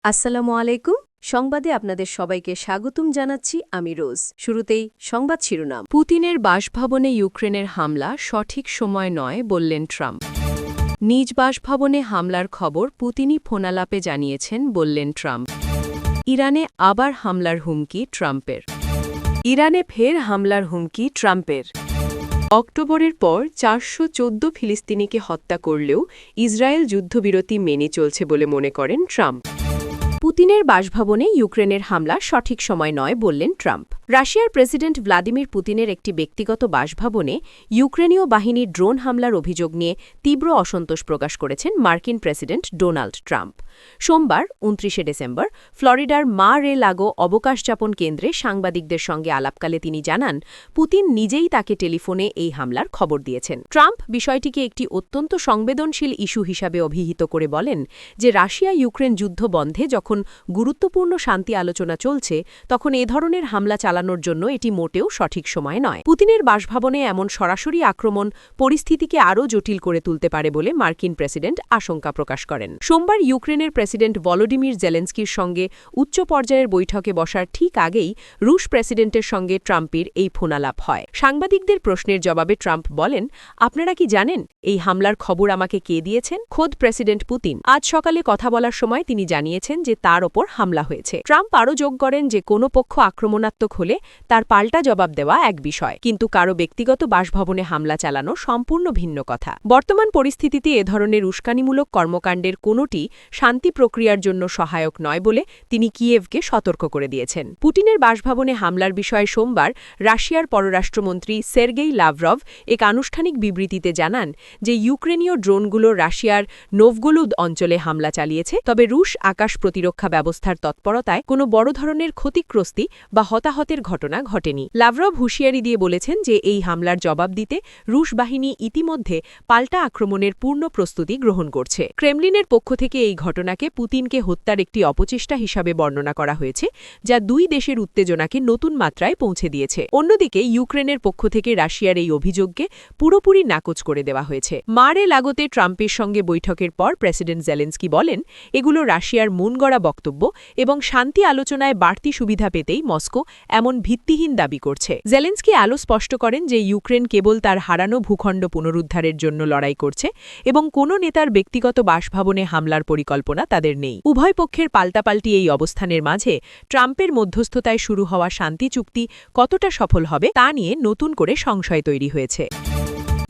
আসসালামু আলাইকুম। সংবাদে আপনাদের সবাইকে স্বাগতম জানাচ্ছি আমি রোজ। শুরুতেই সংবাদ শিরোনাম। পুতিনের বাসভবনে ইউক্রেনের হামলা সঠিক সময় নয় বললেন ট্রাম্প। নিজ বাসভবনে হামলার খবর পুতিনই ফোনালাপে জানিয়েছেন বললেন ট্রাম্প। ইরানে আবার হামলার হুমকি ট্রাম্পের। ইরানে ফের হামলার হুমকি ট্রাম্পের। অক্টোবরের পর ৪১৪ ফিলিস্তিনিকে হত্যা করলেও ইসরায়েল যুদ্ধবিরতি মেনে চলছে বলে মনে করেন ট্রাম্প। পুতিনের বাসভবনে ইউক্রেনের হামলা সঠিক সময় নয় বললেন ট্রাম্প। রাশিয়ার প্রেসিডেন্ট ভ্লাদিমির পুতিনের একটি ব্যক্তিগত বাসভবনে ইউক্রেনীয় বাহিনীর ড্রোন হামলার অভিযোগ নিয়ে তীব্র অসন্তোষ প্রকাশ করেছেন মার্কিন প্রেসিডেন্ট ডোনাল্ড ট্রাম্প। সোমবার ২৯ ডিসেম্বর ফ্লোরিডার মা-রে-লাগো অবকাশযাপন কেন্দ্রে সাংবাদিকদের সঙ্গে আলাপকালে তিনি জানান, পুতিন নিজেই তাকে টেলিফোনে এই হামলার খবর দিয়েছেন। ট্রাম্প বিষয়টিকে একটি অত্যন্ত সংবেদনশীল ইস্যু হিসাবে অভিহিত করে বলেন যে রাশিয়া ইউক্রেন যুদ্ধ বন্ধে যখন গুরুত্বপূর্ণ শান্তি আলোচনা চলছে তখন এ ধরনের হামলা চালানোর জন্য এটি মোটেও সঠিক সময় নয়। পুতিনের বাসভবনে এমন সরাসরি আক্রমণ পরিস্থিতিকে আরও জটিল করে তুলতে পারে বলে মার্কিন প্রেসিডেন্ট আশঙ্কা প্রকাশ করেন। সোমবার ইউক্রেনের প্রেসিডেন্ট ভলোডিমির জেলেন্সকির সঙ্গে উচ্চ পর্যায়ের বৈঠকে বসার ঠিক আগেই রুশ প্রেসিডেন্টের সঙ্গে ট্রাম্পের এই ফোনালাপ হয়। সাংবাদিকদের প্রশ্নের জবাবে ট্রাম্প বলেন, আপনারা কি জানেন এই হামলার খবর আমাকে কে দিয়েছেন? খোদ প্রেসিডেন্ট পুতিন। আজ সকালে কথা বলার সময় তিনি জানিয়েছেন যে তার ওপর হামলা হয়েছে। ট্রাম্প আরও যোগ করেন যে কোনো পক্ষ আক্রমণাত্মক হলে তার পাল্টা জবাব দেওয়া এক বিষয়, কিন্তু কারো ব্যক্তিগত বাসভবনে হামলা চালানো সম্পূর্ণ ভিন্ন কথা। বর্তমান পরিস্থিতিতে এ ধরনের উস্কানিমূলক কর্মকাণ্ডের কোনোটি শান্তি প্রক্রিয়ার জন্য সহায়ক নয় বলে তিনি কিয়েভকে সতর্ক করে দিয়েছেন। পুতিনের বাসভবনে হামলার বিষয়ে সোমবার রাশিয়ার পররাষ্ট্রমন্ত্রী সের্গেই লাভরভ এক আনুষ্ঠানিক বিবৃতিতে জানান যে ইউক্রেনীয় ড্রোনগুলো রাশিয়ার নোভগোরোদ অঞ্চলে হামলা চালিয়েছে, তবে রুশ আকাশ প্রতিরক্ষা ব্যবস্থার তৎপরতায় কোনো বড় ধরনের ক্ষতিগ্রস্তি বা হতাহতের ঘটনা ঘটেনি। লাভরভ হুঁশিয়ারি দিয়ে বলেছেন যে এই হামলার জবাব দিতে রুশ বাহিনী ইতিমধ্যে পাল্টা আক্রমণের পূর্ণ প্রস্তুতি গ্রহণ করছে। ক্রেমলিনের পক্ষ থেকে এই ঘটনাকে পুতিনকে হত্যার একটি অপচেষ্টা হিসাবে বর্ণনা করা হয়েছে, যা দুই দেশের উত্তেজনাকে নতুন মাত্রায় পৌঁছে দিয়েছে। অন্যদিকে ইউক্রেনের পক্ষ থেকে রাশিয়ার এই অভিযোগকে পুরোপুরি নাকচ করে দেওয়া হয়েছে। মা-রে-লাগোতে ট্রাম্পের সঙ্গে বৈঠকের পর প্রেসিডেন্ট জেলেন্সকি বলেন, এগুলো রাশিয়ার মনগড়া বক্তব্য এবং শান্তি আলোচনায় বাড়তি সুবিধা পেতেই মস্কো এমন ভিত্তিহীন দাবি করছে। জেলেন্সকি আরও স্পষ্ট করেন যে ইউক্রেন কেবল তার হারানো ভূখণ্ড পুনরুদ্ধারের জন্য লড়াই করছে এবং কোনো নেতার ব্যক্তিগত বাসভবনে হামলার পরিকল্পনা তাদের নেই। উভয় পক্ষের পাল্টাপাল্টি এই অবস্থানের মাঝে ট্রাম্পের মধ্যস্থতায় শুরু হওয়া শান্তি চুক্তি কতটা সফল হবে তা নিয়ে নতুন করে সংশয় তৈরি হয়েছে।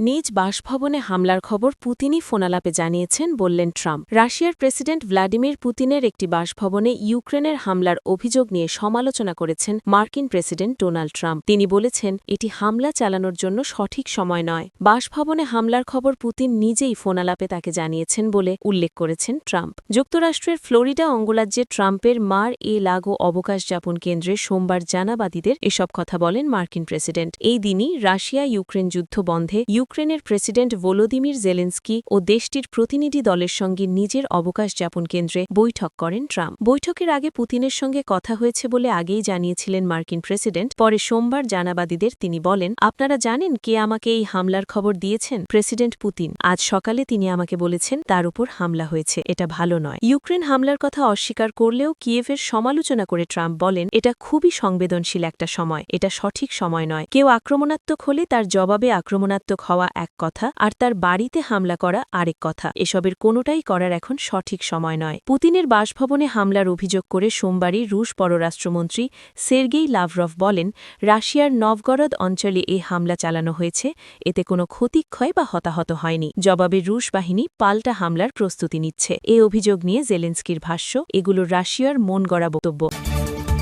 নিজ বাসভবনে হামলার খবর পুতিনই ফোনালাপে জানিয়েছেন বললেন ট্রাম্প। রাশিয়ার প্রেসিডেন্ট ভ্লাদিমির পুতিনের একটি বাসভবনে ইউক্রেনের হামলার অভিযোগ নিয়ে সমালোচনা করেছেন মার্কিন প্রেসিডেন্ট ডোনাল্ড ট্রাম্প। তিনি বলেছেন, এটি হামলা চালানোর জন্য সঠিক সময় নয়। বাসভবনে হামলার খবর পুতিন নিজেই ফোনালাপে তাকে জানিয়েছেন বলে উল্লেখ করেছেন ট্রাম্প। যুক্তরাষ্ট্রের ফ্লোরিডা অঙ্গরাজ্যে ট্রাম্পের মার-এ-লাগো অবকাশযাপন কেন্দ্রে সোমবার জানাবাদীদের এসব কথা বলেন মার্কিন প্রেসিডেন্ট। এই দিনই রাশিয়া ইউক্রেন যুদ্ধ বন্ধে ইউক্রেনের প্রেসিডেন্ট ভলোদিমির জেলেন্সকি ও দেশটির প্রতিনিধি দলের সঙ্গে নিজের অবকাশযাপন কেন্দ্রে বৈঠক করেন ট্রাম্প। বৈঠকের আগে পুতিনের সঙ্গে কথা হয়েছে বলে আগেই জানিয়েছিলেন মার্কিন প্রেসিডেন্ট। পরে সোমবার জানাবাদীদের তিনি বলেন, আপনারা জানেন কে আমাকে এই হামলার খবর দিয়েছেন? President Putin. আজ সকালে তিনি আমাকে বলেছেন তার উপর হামলা হয়েছে, এটা ভালো নয়। ইউক্রেন হামলার কথা অস্বীকার করলেও কিয়েভের সমালোচনা করে ট্রাম্প বলেন, এটা খুবই সংবেদনশীল একটা সময়, এটা সঠিক সময় নয়। কেউ আক্রমণাত্মক হলে তার জবাবে আক্রমণাত্মক হওয়া এক কথা আর তার বাড়িতে হামলা করা আরেক কথা। এসবের কোনোটাই করার এখন সঠিক সময় নয়। পুতিনের বাসভবনে হামলার অভিযোগ করে সোমবারই রুশ পররাষ্ট্রমন্ত্রী সের্গেই লাভরভ বলেন, রাশিয়ার নভগরদ অঞ্চলে এই হামলা চালানো হয়েছে, এতে কোনো ক্ষতিক্ষয় বা হতাহত হয়নি। জবাবে রুশ বাহিনী পাল্টা হামলার প্রস্তুতি নিচ্ছে। এ অভিযোগ নিয়ে জেলেন্সকির ভাষ্য, এগুলো রাশিয়ার মনগড়া বক্তব্য।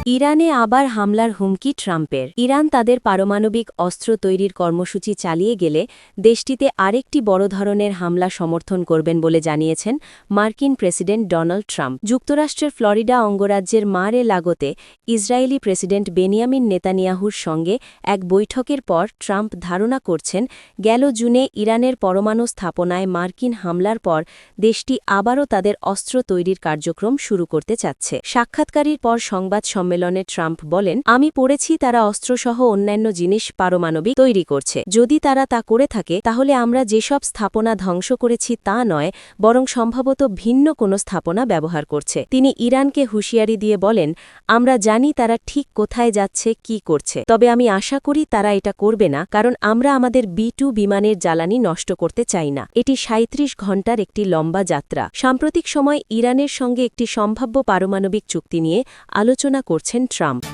ইরানে আবার হামলার হুমকি ট্রাম্পের। ইরান তাদের পারমাণবিক অস্ত্র তৈরির কর্মসূচি চালিয়ে গেলে দেশটিতে আরেকটি বড় ধরনের হামলা সমর্থন করবেন বলে জানিয়েছেন মার্কিন প্রেসিডেন্ট ডোনাল্ড ট্রাম্প। যুক্তরাষ্ট্রের ফ্লোরিডা অঙ্গরাজ্যের মা-রে-লাগোতে ইসরায়েলি প্রেসিডেন্ট বেনিয়ামিন নেতানিয়াহুর সঙ্গে এক বৈঠকের পর ট্রাম্প ধারণা করছেন, গেল জুনে ইরানের পরমাণু স্থাপনায় মার্কিন হামলার পর দেশটি আবারও তাদের অস্ত্র তৈরির কার্যক্রম শুরু করতে চাচ্ছে। সাক্ষাৎকারের পর সংবাদ সম্মেলনে সম্মেলনে ট্রাম্প বলেন, আমি পড়েছি তারা অস্ত্রসহ অন্যান্য জিনিস পারমাণবিক তৈরি করছে। যদি তারা তা করে থাকে তাহলে আমরা যেসব স্থাপনা ধ্বংস করেছি তা নয়, বরং সম্ভবত ভিন্ন কোনো স্থাপনা ব্যবহার করছে। তিনি ইরানকে হুঁশিয়ারি দিয়ে বলেন, আমরা জানি তারা ঠিক কোথায় যাচ্ছে, কি করছে, তবে আমি আশা করি তারা এটা করবে না, কারণ আমরা আমাদের B-2 বিমানের জ্বালানি নষ্ট করতে চাই না। এটি 37 ঘণ্টার একটি লম্বা যাত্রা। সাম্প্রতিক সময় ইরানের সঙ্গে একটি সম্ভাব্য পারমাণবিক চুক্তি নিয়ে আলোচনা করছেন ট্রাম্প।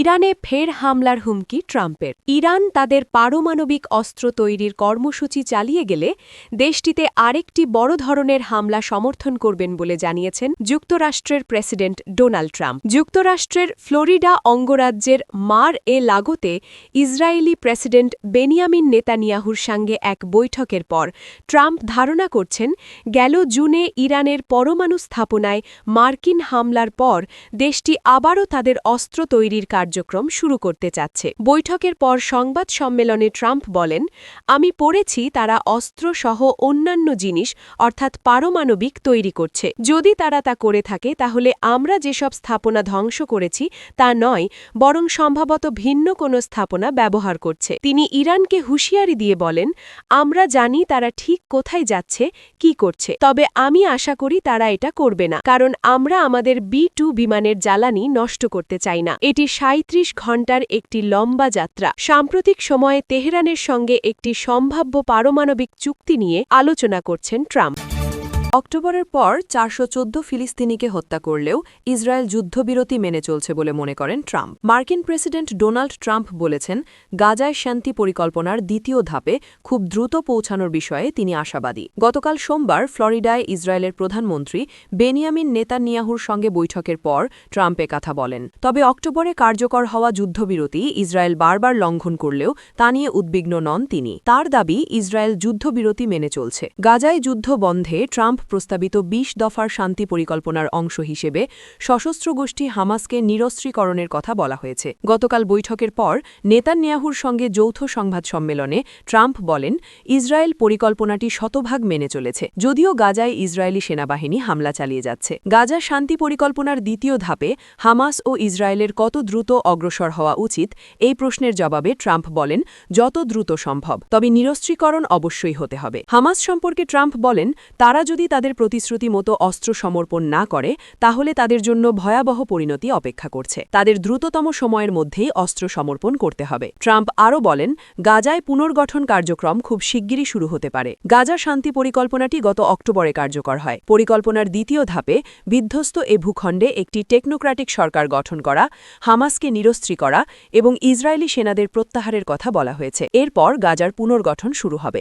ইরানে ফের হামলার হুমকি ট্রাম্পের। ইরান তাদের পারমাণবিক অস্ত্র তৈরির কর্মসূচি চালিয়ে গেলে দেশটিতে আরেকটি বড় ধরনের হামলা সমর্থন করবেন বলে জানিয়েছেন যুক্তরাষ্ট্রের প্রেসিডেন্ট ডোনাল্ড ট্রাম্প। যুক্তরাষ্ট্রের ফ্লোরিডা অঙ্গরাজ্যের মার-এ-লাগোতে ইসরায়েলি প্রেসিডেন্ট বেনিয়ামিন নেতানিয়াহুর সঙ্গে এক বৈঠকের পর ট্রাম্প ধারণা করছেন, গেল জুনে ইরানের পরমাণু স্থাপনায় মার্কিন হামলার পর দেশটি আবারও তাদের অস্ত্র তৈরির কার্যক্রম শুরু করতে চাচ্ছে। বৈঠকের পর সংবাদ সম্মেলনে ট্রাম্প বলেন, আমি পড়েছি তারা অস্ত্রসহ অন্যান্য জিনিস অর্থাৎ পারমাণবিক তৈরি করছে। যদি তারা তা করে থাকে তাহলে আমরা যেসব স্থাপনা ধ্বংস করেছি তা নয়, বরং সম্ভবত ভিন্ন কোনো স্থাপনা ব্যবহার করছে। তিনি ইরানকে হুঁশিয়ারি দিয়ে বলেন, আমরা জানি তারা ঠিক কোথায় যাচ্ছে, কি করছে, তবে আমি আশা করি তারা এটা করবে না, কারণ আমরা আমাদের B-2 বিমানের জ্বালানি নষ্ট করতে চাই না। এটি 37 ঘণ্টার একটি লম্বা যাত্রা। সাম্প্রতিক সময়ে তেহরানের সঙ্গে একটি সম্ভাব্য পারমাণবিক চুক্তি নিয়ে আলোচনা করছেন ট্রাম্প। অক্টোবরের পর 414 ফিলিস্তিনিকে হত্যা করলেও ইসরায়েল যুদ্ধবিরতি মেনে চলছে বলে মনে করেন ট্রাম্প। মার্কিন প্রেসিডেন্ট ডোনাল্ড ট্রাম্প বলেছেন, গাজায় শান্তি পরিকল্পনার দ্বিতীয় ধাপে খুব দ্রুত পৌঁছানোর বিষয়ে তিনি আশাবাদী। গতকাল সোমবার ফ্লোরিডায় ইসরায়েলের প্রধানমন্ত্রী বেনিয়ামিন নেতানিয়াহুর সঙ্গে বৈঠকের পর ট্রাম্প কথা বলেন। তবে অক্টোবরে কার্যকর হওয়া যুদ্ধবিরতি ইসরায়েল বারবার লঙ্ঘন করলেও তা নিয়ে উদ্বিগ্ন নন তিনি। তার দাবি, ইসরায়েল যুদ্ধবিরতি মেনে চলছে। গাজায় যুদ্ধ বন্ধে ট্রাম্প প্রস্তাবিত 20 দফার শান্তি পরিকল্পনার অংশ হিসেবে সশস্ত্র গোষ্ঠী হামাসকে নিরস্ত্রীকরণের কথা বলা হয়েছে। গতকাল বৈঠকের পর নেতানিয়াহুর সঙ্গে যৌথ সংবাদ সম্মেলনে ট্রাম্প বলেন, ইসরায়েল পরিকল্পনাটি শতভাগ মেনে চলেছে, যদিও গাজায় ইসরায়েলি সেনাবাহিনী হামলা চালিয়ে যাচ্ছে। গাজা শান্তি পরিকল্পনার দ্বিতীয় ধাপে হামাস ও ইসরায়েলের কত দ্রুত অগ্রসর হওয়া উচিত, এই প্রশ্নের জবাবে ট্রাম্প বলেন, যত দ্রুত সম্ভব, তবে নিরস্ত্রীকরণ অবশ্যই হতে হবে। হামাস সম্পর্কে ট্রাম্প বলেন, তারা যদি তাদের প্রতিশ্রুতি মতো অস্ত্র সমর্পণ না করে তাহলে তাদের জন্য ভয়াবহ পরিণতি অপেক্ষা করছে। তাদের দ্রুততম সময়ের মধ্যেই অস্ত্র সমর্পণ করতে হবে। ট্রাম্প আরও বলেন, গাজায় পুনর্গঠন কার্যক্রম খুব শিগগিরই শুরু হতে পারে। গাজা শান্তি পরিকল্পনাটি গত অক্টোবরে কার্যকর হয়। পরিকল্পনার দ্বিতীয় ধাপে বিধ্বস্ত এ ভূখণ্ডে একটি টেকনোক্র্যাটিক সরকার গঠন করা, হামাসকে নিরস্ত্রী করা এবং ইসরায়েলি সেনাদের প্রত্যাহারের কথা বলা হয়েছে। এরপর গাজার পুনর্গঠন শুরু হবে।